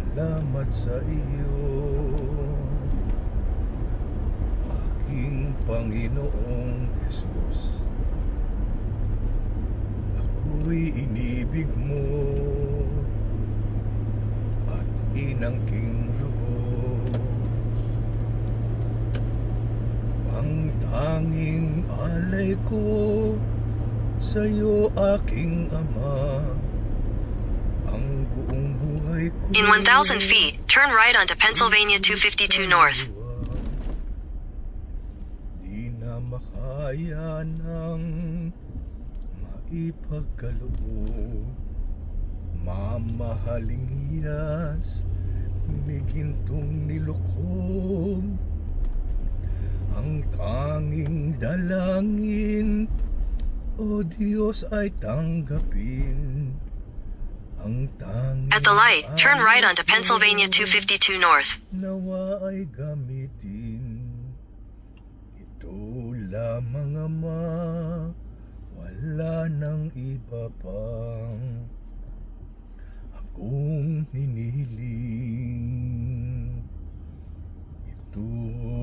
salamat sa iyo, aking Panginoong Jesus. Ako'y inibig mo at inangking lubos. Ang tanging alay ko sa'yo, aking Ama. Ang buong buhay ko. In 1,000 feet, turn right onto Pennsylvania 252 North. Di na makaya ng maipagkaloob. Mamahaling hiyas, may gintong nilukob. Ang tanging dalangin, O Diyos, ay tanggapin. Ang tanging At the light, turn right onto Pennsylvania 252 North. nawa ay gamitin. Ito lamang, Ama, wala nang iba pang akong hinihiling. Ito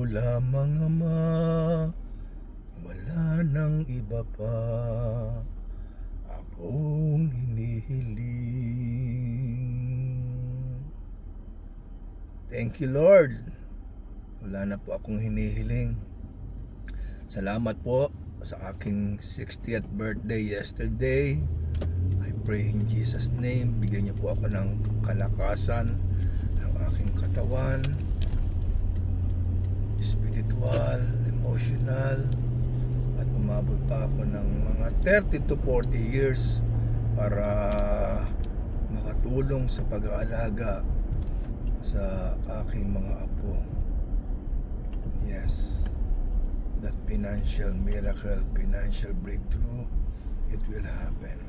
lamang, Ama, wala nang iba pa akong hinihiling. Thank you, Lord. Wala na po akong hinihiling. Salamat po sa aking 60th birthday yesterday. I pray in Jesus' name, bigyan niyo po ako ng kalakasan ng aking katawan, spiritual, emotional, at umabot pa ako ng mga 30 to 40 years para makatulong sa pag-aalaga sa aking mga apo. Yes, that financial miracle, financial breakthrough, it will happen.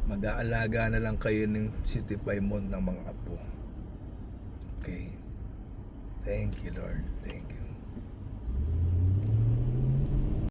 Mag-aalaga na lang kayo ng City 5 month ng mga apo. Okay. Thank you, Lord. Thank you.